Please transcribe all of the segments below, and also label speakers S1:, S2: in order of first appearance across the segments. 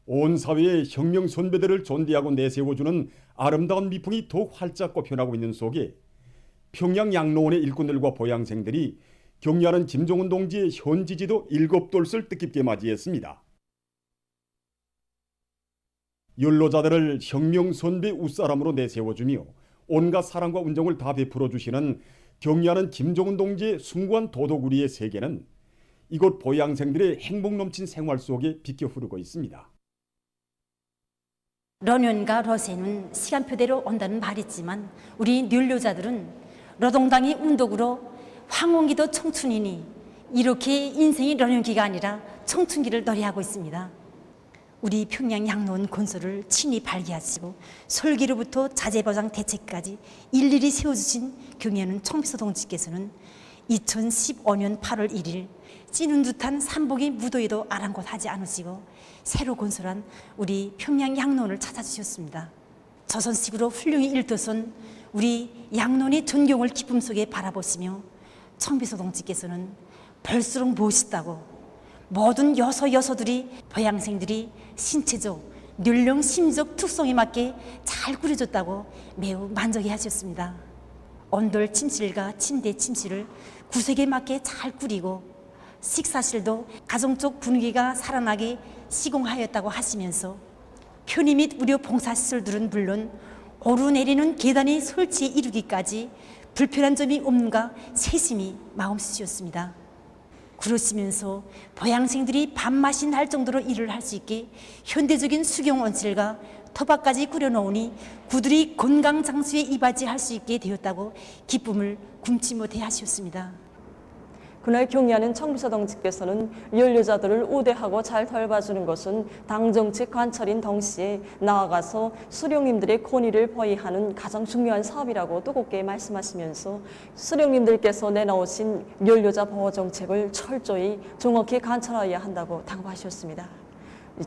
S1: 온 사회의 혁명 선배들을 존대하고 내세워주는 아름다운 미풍이 더욱 활짝 꽃펴나고 있는 속에 평양 양로원의 일꾼들과 보양생들이 경리하는 김정은 동지의 현지지도 7돌을 뜻깊게 맞이했습니다. 연로자들을 혁명 선배 웃사람으로 내세워주며 온갖 사랑과 운정을 다 베풀어 주시는 경리하는 김정은 동지의 숭고한 도덕우리의 세계는 이곳 보양생들의 행복 넘친 생활 속에 비껴 흐르고 있습니다.
S2: 러년과 러세는 시간표대로 온다는 말이 있지만 우리 뇌료자들은 노동당의 운동으로 황혼기도 청춘이니 이렇게 인생이 러년기가 아니라 청춘기를 노래하고 있습니다. 우리 평양 양로원 건설을 친히 발기하시고 설계로부터 자재보장 대책까지 일일이 세워주신 경의하는 청비서 동지께서는 2015년 8월 1일 찌는 듯한 삼복의 무도에도 아랑곳하지 않으시고 새로 건설한 우리 평양 양로원을 찾아주셨습니다. 조선식으로 훌륭히 일도선 우리 양로원의 존경을 기쁨 속에 바라보시며 청비서 동지께서는 볼수록 멋있다고 모든 여서들이 보양생들이 신체적, 연령, 심리적 특성에 맞게 잘 꾸려졌다고 매우 만족해 하셨습니다. 온돌 침실과 침대 침실을 구색에 맞게 잘 꾸리고 식사실도 가정적 분위기가 살아나게 시공하였다고 하시면서 편의 및 의료 봉사시설들은 물론 오르내리는 계단의 설치에 이르기까지 불편한 점이 없는가 세심히 마음 쓰셨습니다. 그러시면서 보양생들이 밥맛이 날 정도로 일을 할 수 있게 현대적인 수경 원실과 터벅까지 꾸려놓으니 그들이 건강 장수에 이바지할 수 있게 되었다고 기쁨을 금치 못해 하셨습니다.
S3: 그날 경의하는 청비서 동지께서는 연료자들을 우대하고 잘 돌봐주는 것은 당정책 관철인 동시에 나아가서 수령님들의 권위를 보위하는 가장 중요한 사업이라고 뜨겁게 말씀하시면서 수령님들께서 내놓으신 연료자 보호 정책을 철저히 정확히 관철하여야 한다고 당부하셨습니다.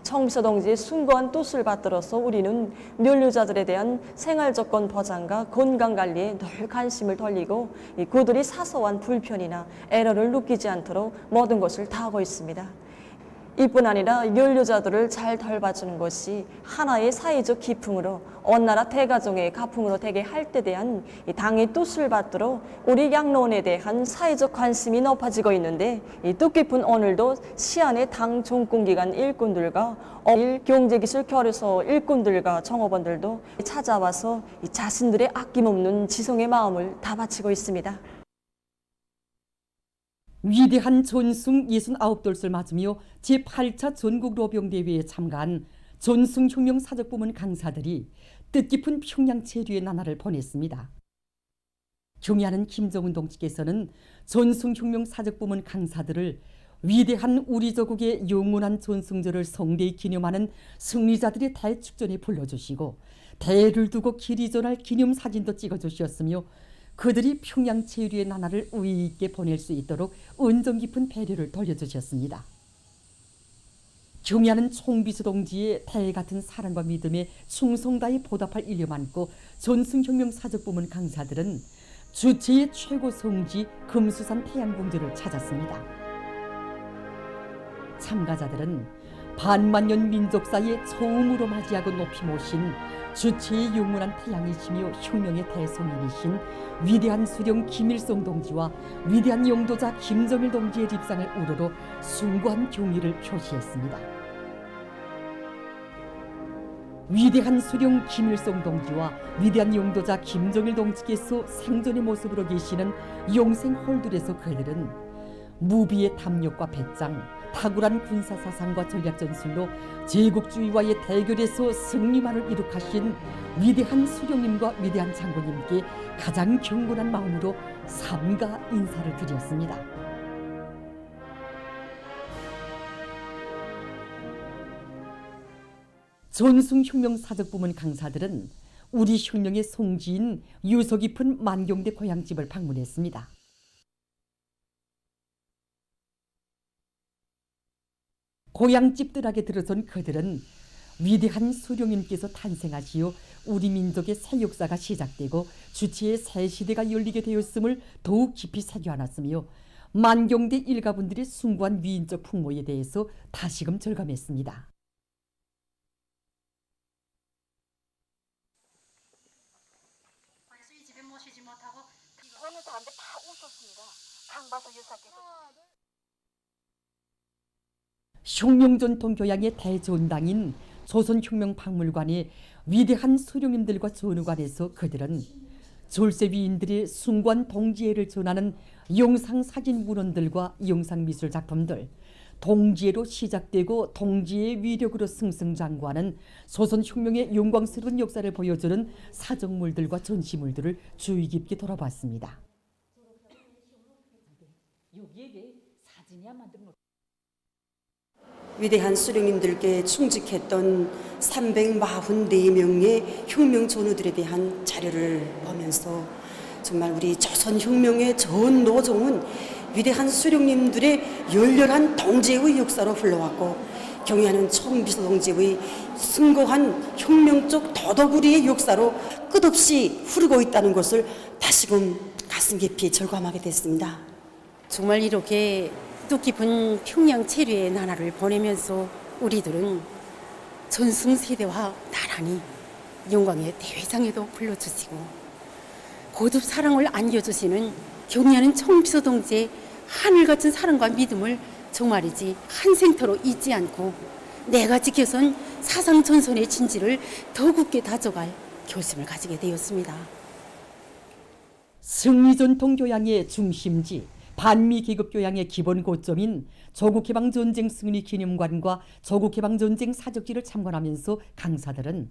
S3: 청비서 동지의 숭고한 뜻을 받들어서 우리는 연료자들에 대한 생활조건 보장과 건강관리에 늘 관심을 돌리고 그들이 사소한 불편이나 에러를 느끼지 않도록 모든 것을 다하고 있습니다. 이뿐 아니라 연료자들을 잘 돌봐주는 것이 하나의 사회적 기풍으로 온 나라 대가정의 가풍으로 되게 할 때 대한 당의 뜻을 받들어 우리 양로원에 대한 사회적 관심이 높아지고 있는데 이 뜻깊은 오늘도 시안의 당 정권기관 일꾼들과 경제기술교류소 일꾼들과 종업원들도 찾아와서 자신들의 아낌없는 지성의 마음을 다 바치고 있습니다.
S4: 위대한 전승 69돌을 맞으며 제8차 전국 로병대회에 참가한 전승혁명 사적부문 강사들이 뜻깊은 평양 체류의 나날을 보냈습니다. 경의하는 김정은 동지께서는 전승혁명 사적부문 강사들을 위대한 우리 조국의 영원한 전승절을 성대히 기념하는 승리자들의 대축전에 불러주시고 대를 두고 길이 전할 기념사진도 찍어주셨으며 그들이 평양 체류의 나날을 우위 있게 보낼 수 있도록 은정 깊은 배려를 돌려주셨습니다. 경의하는 총비서 동지의 달 같은 사랑과 믿음에 충성 다해 보답할 일념 안고 전승혁명 사적부문 강사들은 주체의 최고 성지 금수산 태양궁전을 찾았습니다. 참가자들은 반만년 민족사에 처음으로 맞이하고 높이 모신 주체의 영원한 태양이시며 혁명의 대성인이신 위대한 수령 김일성 동지와 위대한 영도자 김정일 동지의 립상을 우러러 숭고한 경의를 표시했습니다. 위대한 수령 김일성 동지와 위대한 영도자 김정일 동지께서 생전의 모습으로 계시는 영생 홀들에서 그들은 무비의 탐욕과 배짱, 탁월한 군사사상과 전략전술로 제국주의와의 대결에서 승리만을 이룩하신 위대한 수령님과 위대한 장군님께 가장 경건한 마음으로 삼가 인사를 드렸습니다. 전승혁명 사적부문 강사들은 우리 혁명의 송지인 유서 깊은 만경대 고향집을 방문했습니다. 고향집들에게 들어선 그들은 위대한 수령님께서 탄생하시어 우리 민족의 새 역사가 시작되고 주체의 새 시대가 열리게 되었음을 더욱 깊이 새겨안았으며 만경대 일가분들의 숭고한 위인적 풍모에 대해서 다시금 절감했습니다.
S2: 쉬지 못하고
S3: 보는 사람들 다 웃었습니다. 강바서 여사께서.
S4: 혁명전통 교양의 대존당인 조선혁명박물관의 위대한 수령님들과 전우관에서 그들은 졸세위인들의 숭고한 동지애를 전하는 영상사진 문헌들과 영상미술 작품들, 동지애로 시작되고 동지애의 위력으로 승승장구하는 조선혁명의 영광스러운 역사를 보여주는 사정물들과 전시물들을 주의 깊게 돌아봤습니다. 여기에 사진이야 만든 거.
S5: 위대한 수령님들께 충직했던 344명의 혁명 전우들에 대한 자료를 보면서 정말 우리 조선혁명의 전 노종은 위대한 수령님들의 열렬한 동지의 역사로 흘러왔고 경의하는 총비서 동지의 숭고한 혁명적 도덕우리의 역사로 끝없이 흐르고 있다는 것을 다시금 가슴 깊이 절감하게 됐습니다.
S2: 정말 이렇게 뜻깊은 평양 체류의 나날을 보내면서 우리들은 전승세대와 나란히 영광의 대회장에도 불러주시고 거듭 사랑을 안겨주시는 경의하는 총비서 동지의 하늘같은 사랑과 믿음을 정말이지 한 생토로 잊지 않고 내가 지켜선 사상전선의 진지를 더 굳게 다져갈 결심을 가지게 되었습니다.
S4: 승리전통 교양의 중심지, 반미계급 교양의 기본 고점인 조국해방전쟁 승리기념관과 조국해방전쟁 사적지를 참관하면서 강사들은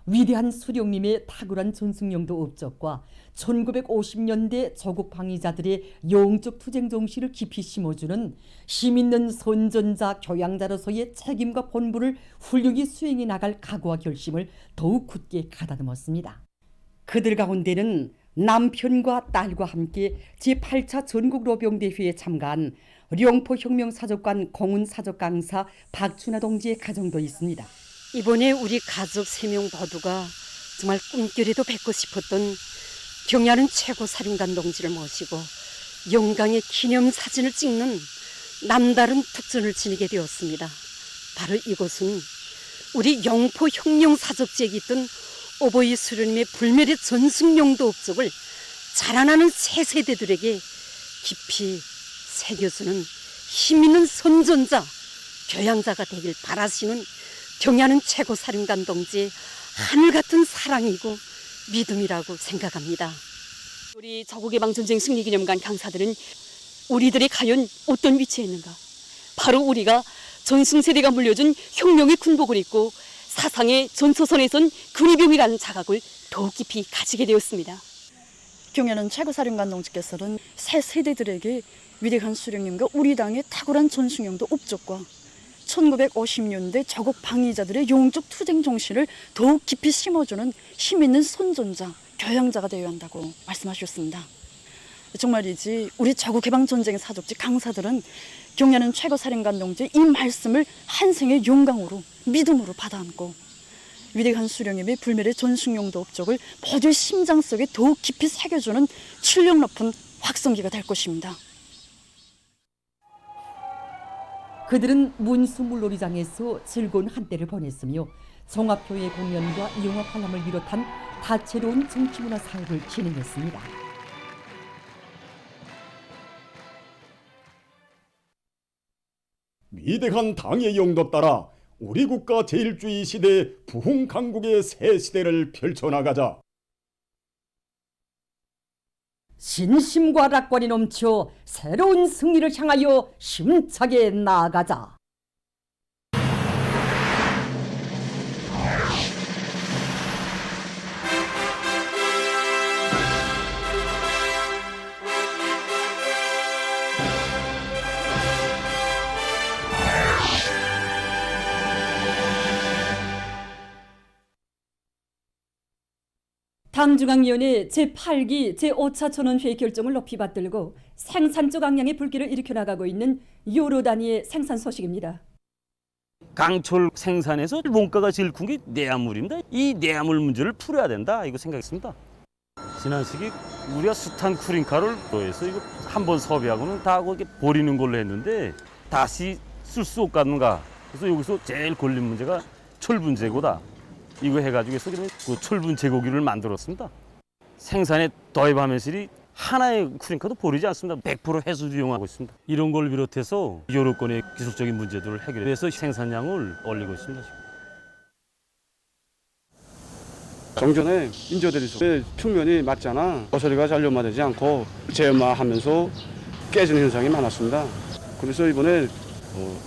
S4: 위대한 수령님의 탁월한 전승용도 업적과 1950년대 조국 방위자들의 영적 투쟁 정신을 깊이 심어주는 힘있는 선전자 교양자로서의 책임과 본분을 훌륭히 수행해 나갈 각오와 결심을 더욱 굳게 가다듬었습니다. 그들 가운데는 남편과 딸과 함께 제8차 전국로병대회에 참가한 령포혁명사적관 공훈사적 강사 박춘하 동지의 가정도 있습니다.
S2: 이번에 우리 가족 3명 모두가 정말 꿈결에도 뵙고 싶었던 경의하는 최고 사령관 동지를 모시고 영광의 기념사진을 찍는 남다른 특전을 지니게 되었습니다. 바로 이곳은 우리 영포혁명사적지에 있던 오보이 수령님의 불멸의 전승용도 업적을 자라나는 새 세대들에게 깊이 새겨주는 힘있는 선전자, 교양자가 되길 바라시는 경의하는 최고 사령관 동지의 하늘같은 사랑이고 믿음이라고 생각합니다. 우리 조국해방전쟁 승리기념관 강사들은 우리들이 과연 어떤 위치에 있는가? 바로 우리가 전승세대가 물려준 혁명의 군복을 입고 사상의 전초선에선 근위병이라는 자각을 더욱 깊이 가지게 되었습니다.
S6: 경의하는 최고사령관 동지께서는 새 세대들에게 위대한 수령님과 우리 당의 탁월한 전승용도 업적과 1950년대 조국 방위자들의 영적 투쟁 정신을 더욱 깊이 심어주는 힘있는 선전자, 교양자가 되어야 한다고 말씀하셨습니다. 정말이지 우리 조국해방전쟁의 사적지 강사들은 경의하는 최고사령관 동지의 이 말씀을 한생의 영광으로 믿음으로 받아안고 위대한 수령님의 불멸의 전승용도 업적을 모두의 심장 속에 더욱 깊이 새겨주는 출력 높은 확성기가 될 것입니다.
S4: 그들은 문수물놀이장에서 즐거운 한때를 보냈으며 종합교회 공연과 영화 관람을 비롯한 다채로운 정치문화 사역을 진행했습니다.
S1: 위대한 당의 영도 따라 우리 국가 제일주의 시대 부흥 강국의 새 시대를 펼쳐나가자.
S4: 신심과 낙관이 넘쳐 새로운 승리를 향하여 힘차게 나아가자. 당중앙위원회 제8기 제5차 전원회의 결정을 높이 받들고 생산적 악량의 불길을 일으켜 나가고 있는 여러 단위의 생산 소식입니다.
S7: 강철 생산에서 원가가 제일 큰 게 내화물입니다. 이 내화물 문제를 풀어야 된다 이거 생각했습니다. 지난 시기 우리가 숱한 쿠링카를 해서 이거 한번 섭외하고는 다 거기 버리는 걸로 했는데 다시 쓸 수 없겠는가. 그래서 여기서 제일 걸린 문제가 철분 재고다. 이거 해가지고 해서 그 철분 재고기를 만들었습니다. 생산에 더해하면서 하나의 쿠링카도 버리지 않습니다. 100% 해수를 이용하고 있습니다. 이런 걸 비롯해서 여러 건의 기술적인 문제들을 해결해서 생산량을 올리고 있습니다.
S8: 정전에 인조대리석의 평면이 맞잖아. 거서리가 잘 연마되지 않고 재연마하면서 깨지는 현상이 많았습니다. 그래서 이번에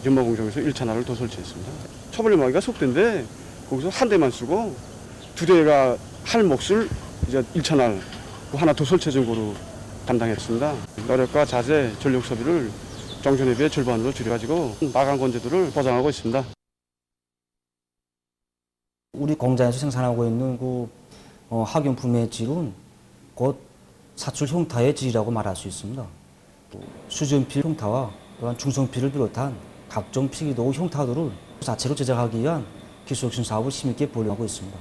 S8: 연마공장에서 1차날을 더 설치했습니다. 처벌 연마기가 속대인데 거기서 한 대만 쓰고 두 대가 할 몫을 이제 1차날 하나 더 설치해준 거로 담당했습니다. 노력과 자재, 전력 소비를 정전에 비해 절반으로 줄여가지고 마감 건조도를 보장하고 있습니다.
S9: 우리 공장에서 생산하고 있는 학용품의 질은 곧 사출 흉타의 질이라고 말할 수 있습니다. 수전필 흉타와 또한 중성필을 비롯한 각종 피기도구 흉타들을 자체로 제작하기 위한 기술혁신 사업을 힘있게 벌이고 있습니다.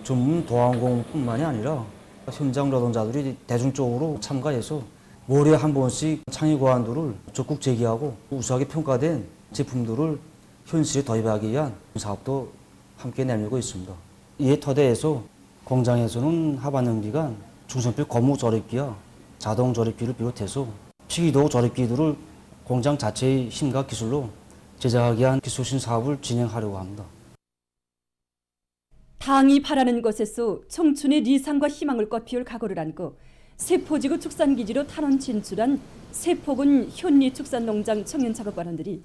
S9: 전문 도안공뿐만이 아니라 현장 노동자들이 대중적으로 참가해서 월에 한 번씩 창의 고안들을 적극 제기하고 우수하게 평가된 제품들을 현실에 도입하기 위한 사업도 함께 내밀고 있습니다. 이에 터대해서 공장에서는 하반년 기간 중성필 고무 조립기와 자동 조립기를 비롯해서 피기도구 조립기들을 공장 자체의 힘과 기술로 제작하기 위한 기술신 사업을 진행하려고 합니다.
S4: 당이 바라는 것에서 청춘의 리상과 희망을 꽃피울 각오를 안고 세포지구 축산기지로 탄원 진출한 세포군 현리축산농장 청년작업반원들이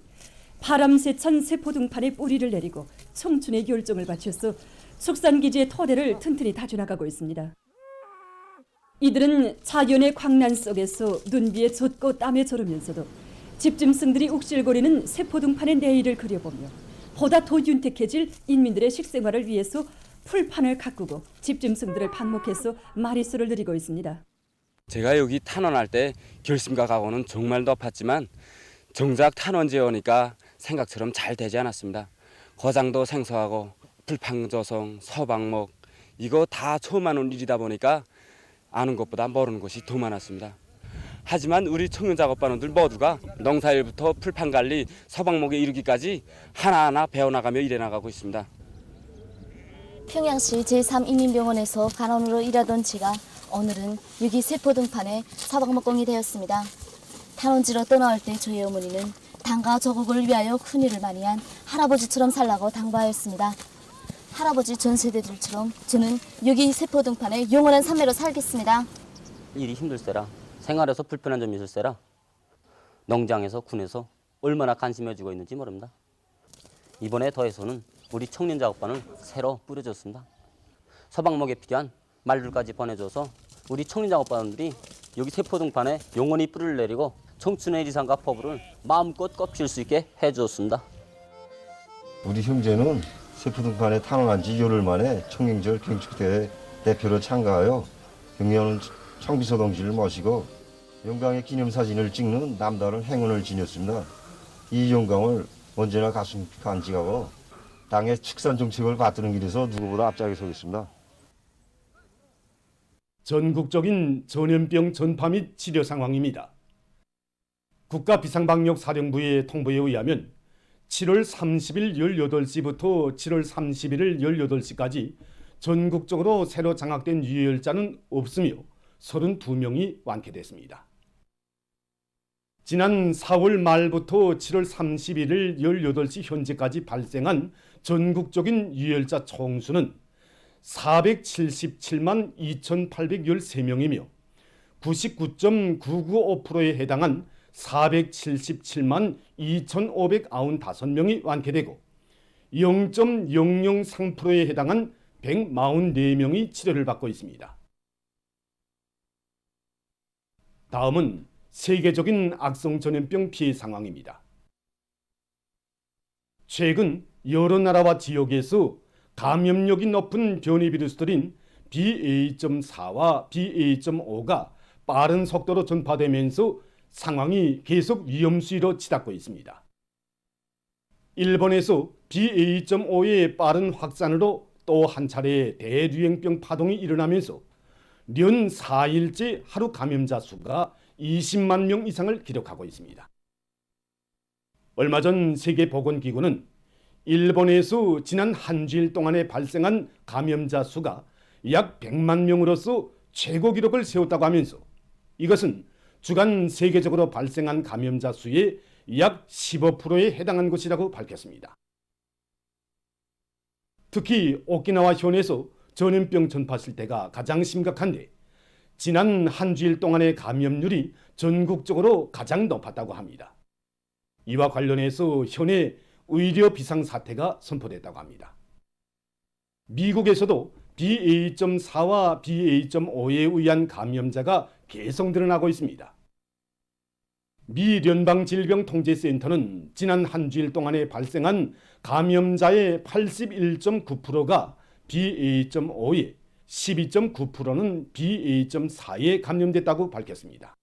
S4: 바람세찬 세포 등판에 뿌리를 내리고 청춘의 열정을 바쳐서 축산기지의 토대를 튼튼히 다져나가고 있습니다. 이들은 자연의 광란 속에서 눈비에 젖고 땀에 절으면서도 집짐승들이 욱실거리는 세포 등판의 내일을 그려보며 보다 더 윤택해질 인민들의 식생활을 위해서 풀판을 가꾸고 집짐승들을 방목해서 마리수를 늘리고 있습니다.
S10: 제가 여기 탄원할 때 결심과 각오는 정말 높았지만 정작 탄원지에 오니까 생각처럼 잘 되지 않았습니다. 거장도 생소하고 풀판 조성, 서방목 이거 다 처음 하는 일이다 보니까 아는 것보다 모르는 것이 더 많았습니다. 하지만 우리 청년작업반원들 모두가 농사일부터 풀판 관리, 서방목에 이르기까지 하나하나 배워나가며 일해나가고 있습니다.
S11: 평양시 제3인민병원에서 간호사로 일하던 제가 오늘은 여기 세포 등판에 서방목공이 되었습니다. 탄원지로 떠나올 때 저희 어머니는 당과 조국을 위하여 큰일을 많이 한 할아버지처럼 살라고 당부하였습니다. 할아버지 전 세대들처럼 저는 여기 세포 등판에 영원한 삶매로 살겠습니다.
S12: 일이 힘들세라. 생활에서 불편한 점이 있을세라. 농장에서 군에서 얼마나 관심해주고 있는지 모릅니다. 이번에 더해서는 우리 청년작업반을 새로 뿌려줬습니다. 서방목에 필요한 말들까지 보내줘서 우리 청년작업반들이 여기 세포 등판에 영원히 뿌리를 내리고 청춘의 리상과 포부를 마음껏 꽃필 수 있게 해주었습니다.
S13: 우리 형제는 세포 등판에 탄원한 지 열흘 만에 청년절 경축대회 대표로 참가하여 경례하는 청비서 동지를 모시고 영광의 기념사진을 찍는 남다른 행운을 지녔습니다. 이 영광을 언제나 가슴 간직하고 당의 축산 정책을 받드는 길에서 누구보다 앞장에 서겠습니다.
S1: 전국적인 전염병 전파 및 치료 상황입니다. 국가비상방역사령부의 통보에 의하면 7월 30일 18시부터 7월 31일 18시까지 전국적으로 새로 장악된 유혈자는 없으며 32명이 완쾌됐습니다. 지난 4월 말부터 7월 31일 18시 현재까지 발생한 전국적인 유혈자 총수는 477만 2,813명이며 99.995%에 해당한 477만 2,595명이 완쾌되고 0.003%에 해당한 144명이 치료를 받고 있습니다. 다음은 세계적인 악성 전염병 피해 상황입니다. 최근 여러 나라와 지역에서 감염력이 높은 변이 비루스들인 BA.4와 BA.5가 빠른 속도로 전파되면서 상황이 계속 위험수위로 치닫고 있습니다. 일본에서 BA.5의 빠른 확산으로 또 한 차례 대유행병 파동이 일어나면서 연 4일째 하루 감염자 수가 20만 명 이상을 기록하고 있습니다. 얼마 전 세계보건기구는 일본에서 지난 한 주일 동안에 발생한 감염자 수가 약 100만 명으로서 최고 기록을 세웠다고 하면서 이것은 주간 세계적으로 발생한 감염자 수의 약 15%에 해당한 것이라고 밝혔습니다. 특히 오키나와 현에서 전염병 전파 실태가 가장 심각한데 지난 한 주일 동안의 감염률이 전국적으로 가장 높았다고 합니다. 이와 관련해서 현에 의료 비상사태가 선포됐다고 합니다. 미국에서도 BA.4와 BA.5에 의한 감염자가 계속 늘어나고 있습니다. 미 연방질병통제센터는 지난 한 주일 동안에 발생한 감염자의 81.9%가 BA.5에 12.9%는 BA.4에 감염됐다고 밝혔습니다.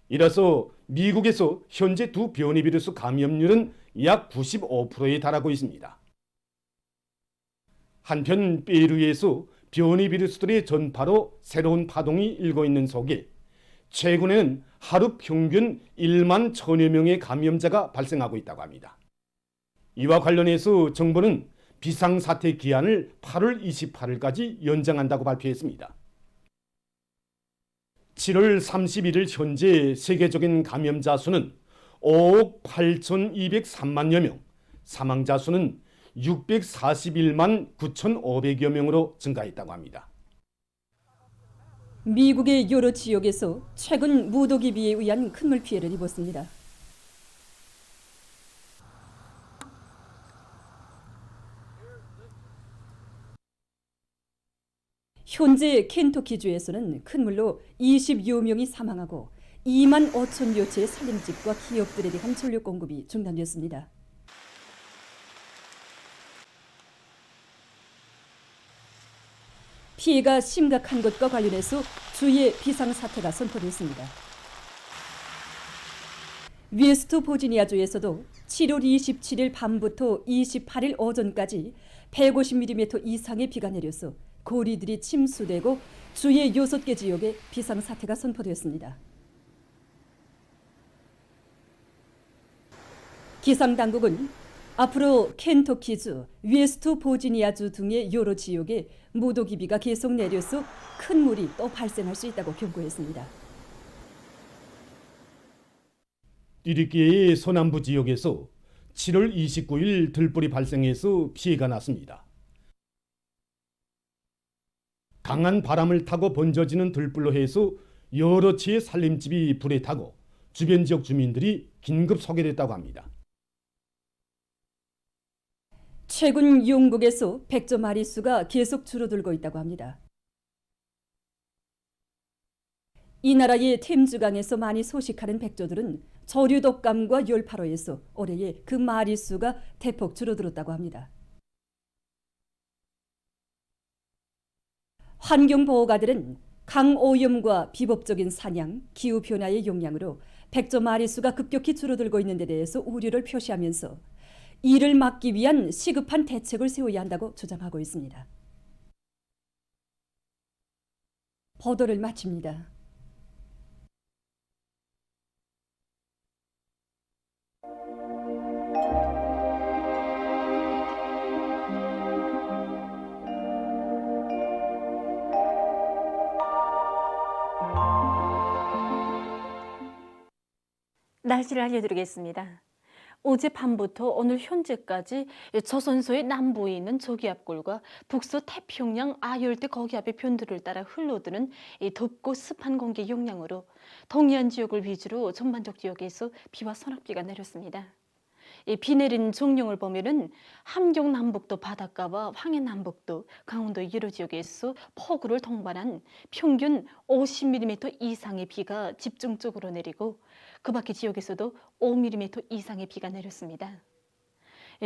S1: 이로써 미국에서 현재 두 변이 비루스 감염률은 약 95%에 달하고 있습니다. 한편 페루에서 변이 비루스들의 전파로 새로운 파동이 일고 있는 속에 최근에는 하루 평균 1만 1000여 명의 감염자가 발생하고 있다고 합니다. 이와 관련해서 정부는 비상사태 기한을 8월 28일까지 연장한다고 발표했습니다. 7월 31일 현재 세계적인 감염자 수는 5억 8,203만여 명, 사망자 수는 641만 9,500여 명으로 증가했다고 합니다.
S4: 미국의 여러 지역에서 최근 무더기비에 의한 큰 물피해를 입었습니다. 현재 켄터키주에서는 큰 물로 20여 명이 사망하고 2만 5천여 채의 살림집과 기업들에 대한 전력 공급이 중단되었습니다. 피해가 심각한 것과 관련해서 주의 비상사태가 선포됐습니다. 웨스트 버지니아주에서도 7월 27일 밤부터 28일 오전까지 150mm 이상의 비가 내려서 거리들이 침수되고 주의 6개 지역에 비상사태가 선포되었습니다. 기상당국은 앞으로 켄터키주, 웨스트 버지니아주 등의 여러 지역에 무더기비가 계속 내려서 큰 물이 또 발생할 수 있다고 경고했습니다.
S1: 띠리키의 서남부 지역에서 7월 29일 들불이 발생해서 피해가 났습니다. 강한 바람을 타고 번져지는 들불로 해서 여러 채의 살림집이 불에 타고 주변 지역 주민들이 긴급 소개됐다고 합니다.
S4: 최근 영국에서 백조 마리수가 계속 줄어들고 있다고 합니다. 이 나라의 템즈강에서 많이 서식하는 백조들은 저류 독감과 열파로에서 올해에 그 마리수가 대폭 줄어들었다고 합니다. 환경보호가들은 강오염과 비법적인 사냥, 기후변화의 영향으로 백조 마리수가 급격히 줄어들고 있는 데 대해서 우려를 표시하면서 이를 막기 위한 시급한 대책을 세워야 한다고 주장하고 있습니다. 보도를 마칩니다.
S14: 날씨를 알려드리겠습니다. 어젯밤부터 오늘 현재까지 조선소의 남부에 있는 저기압골과 북서 태평양 아열대 거기압의 변두를 따라 흘러드는 덥고 습한 공기 영향으로 동해안 지역을 위주로 전반적 지역에서 비와 소낙비가 내렸습니다. 비 내린 종량을 보면은 함경 남북도 바닷가와 황해 남북도, 강원도 여러 지역에서 폭우를 동반한 평균 50mm 이상의 비가 집중적으로 내리고 그 밖의 지역에서도 5mm 이상의 비가 내렸습니다.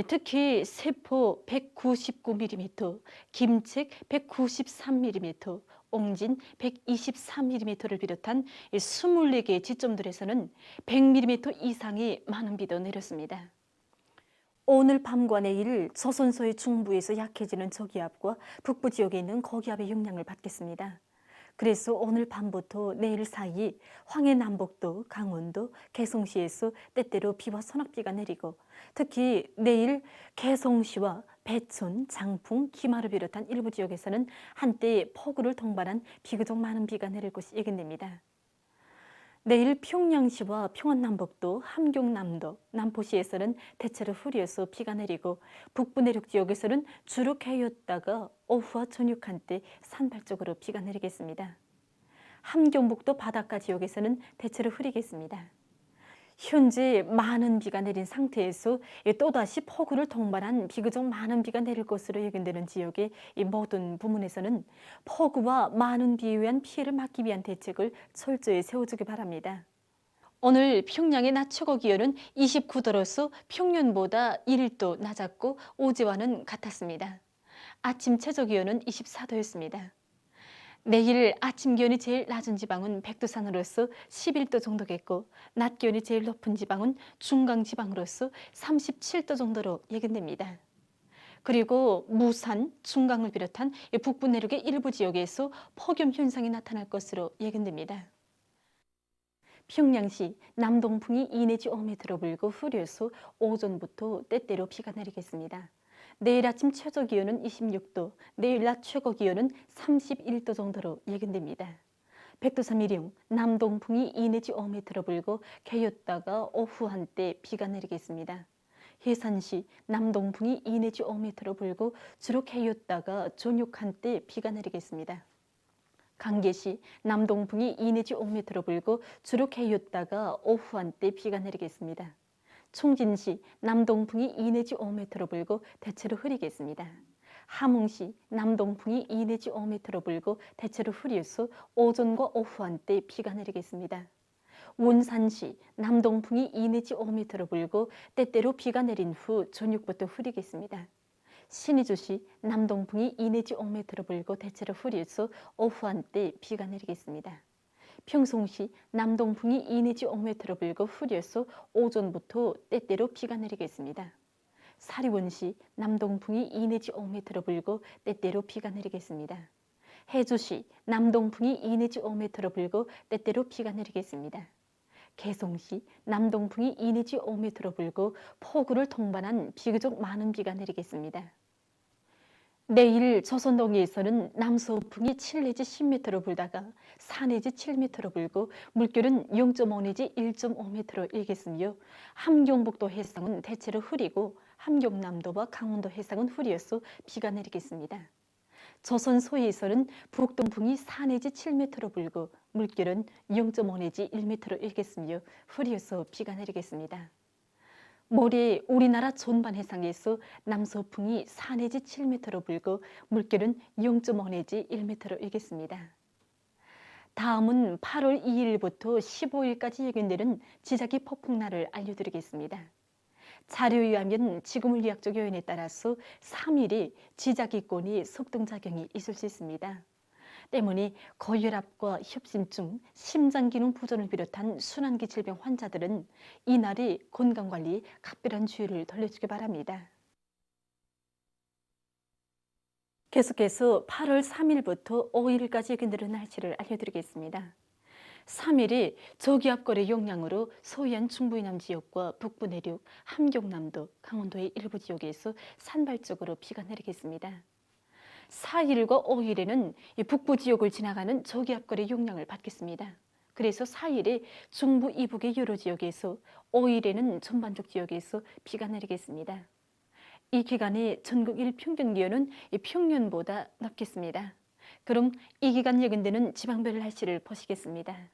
S14: 특히 세포 199mm, 김책 193mm, 옹진 123mm를 비롯한 24개의 지점들에서는 100mm 이상의 많은 비도 내렸습니다. 오늘 밤과 내일 조선소의 중부에서 약해지는 저기압과 북부 지역에 있는 고기압의 영향을 받겠습니다. 그래서 오늘 밤부터 내일 사이 황해남북도, 강원도, 개성시에서 때때로 비와 소낙비가 내리고 특히 내일 개성시와 배촌, 장풍, 기마를 비롯한 일부 지역에서는 한때 폭우를 동반한 비교적 많은 비가 내릴 것이 예견됩니다. 내일 평양시와 평안남북도, 함경남도, 남포시에서는 대체로 흐려서 비가 내리고 북부 내륙 지역에서는 주로 개였다가 오후와 저녁 한때 산발적으로 비가 내리겠습니다. 함경북도 바닷가 지역에서는 대체로 흐리겠습니다. 현재 많은 비가 내린 상태에서 또다시 폭우를 동반한 비교적 많은 비가 내릴 것으로 예견되는 지역의 모든 부문에서는 폭우와 많은 비에 의한 피해를 막기 위한 대책을 철저히 세워주기 바랍니다. 오늘 평양의 낮 최고 기온은 29도로서 평년보다 1도 낮았고 어제와는 같았습니다. 아침 최저 기온은 24도였습니다. 내일 아침 기온이 제일 낮은 지방은 백두산으로서 11도 정도겠고 낮 기온이 제일 높은 지방은 중강지방으로서 37도 정도로 예견됩니다. 그리고 무산, 중강을 비롯한 북부 내륙의 일부 지역에서 폭염 현상이 나타날 것으로 예견됩니다. 평양시 남동풍이 2 내지 5m로 불고 흐려서 오전부터 때때로 비가 내리겠습니다. 내일 아침 최저 기온은 26도, 내일 낮 최고 기온은 31도 정도로 예견됩니다. 백두산 미령 남동풍이 2 내지 5m로 불고 개였다가 오후 한때 비가 내리겠습니다. 해산시 남동풍이 2 내지 5m로 불고 주로 개였다가 저녁 한때 비가 내리겠습니다. 강계시 남동풍이 2 내지 5m로 불고 주로 개였다가 오후 한때 비가 내리겠습니다. 총진시 남동풍이 2 내지 5m로 불고 대체로 흐리겠습니다. 함흥시 남동풍이 2 내지 5m로 불고 대체로 흐려서 오전과 오후 한때 비가 내리겠습니다. 원산시 남동풍이 2 내지 5m로 불고 때때로 비가 내린 후 저녁부터 흐리겠습니다. 신의주시 남동풍이 2 내지 5m로 불고 대체로 흐려서 오후 한때 비가 내리겠습니다. 평송시 남동풍이 2 내지 5m로 불고 흐려서 오전부터 때때로 비가 내리겠습니다. 사리원시 남동풍이 2 내지 5m로 불고 때때로 비가 내리겠습니다. 해주시 남동풍이 2 내지 5m로 불고 때때로 비가 내리겠습니다. 개성시 남동풍이 2 내지 5m로 불고 폭우를 동반한 비교적 많은 비가 내리겠습니다. 내일 조선동해에서는 남서풍이 7 내지 10m로 불다가 4 내지 7m로 불고 물결은 0.5 내지 1.5m로 일겠으며 함경북도 해상은 대체로 흐리고 함경남도와 강원도 해상은 흐려서 비가 내리겠습니다. 조선 서해에서는 북동풍이 4 내지 7m로 불고 물결은 0.5 내지 1m로 일겠으며 흐려서 비가 내리겠습니다. 모레 우리나라 전반 해상에서 남서풍이 4 내지 7m로 불고 물결은 0.5 내지 1m로 일겠습니다. 다음은 8월 2일부터 15일까지 예견되는 지자기 폭풍날을 알려드리겠습니다. 자료에 의하면 지구 물리학적 요인에 따라서 3일이 지자기권이 속동작용이 있을 수 있습니다. 때문에 고혈압과 협심증, 심장기능 부전을 비롯한 순환기 질병 환자들은 이날이 건강관리에 각별한 주의를 돌려주기 바랍니다. 계속해서 8월 3일부터 5일까지 예견되는 날씨를 알려드리겠습니다. 3일이 저기압골의 영향으로 서해안 중부 이남 지역과 북부 내륙, 함경남도, 강원도의 일부 지역에서 산발적으로 비가 내리겠습니다. 4일과 5일에는 북부 지역을 지나가는 저기압골의 영향을 받겠습니다. 그래서 4일에 중부 이북의 여러 지역에서 5일에는 전반적 지역에서 비가 내리겠습니다. 이 기간에 전국 일평균 기온은 평년보다 높겠습니다. 그럼 이 기간 예견되는 지방별 날씨를 보시겠습니다.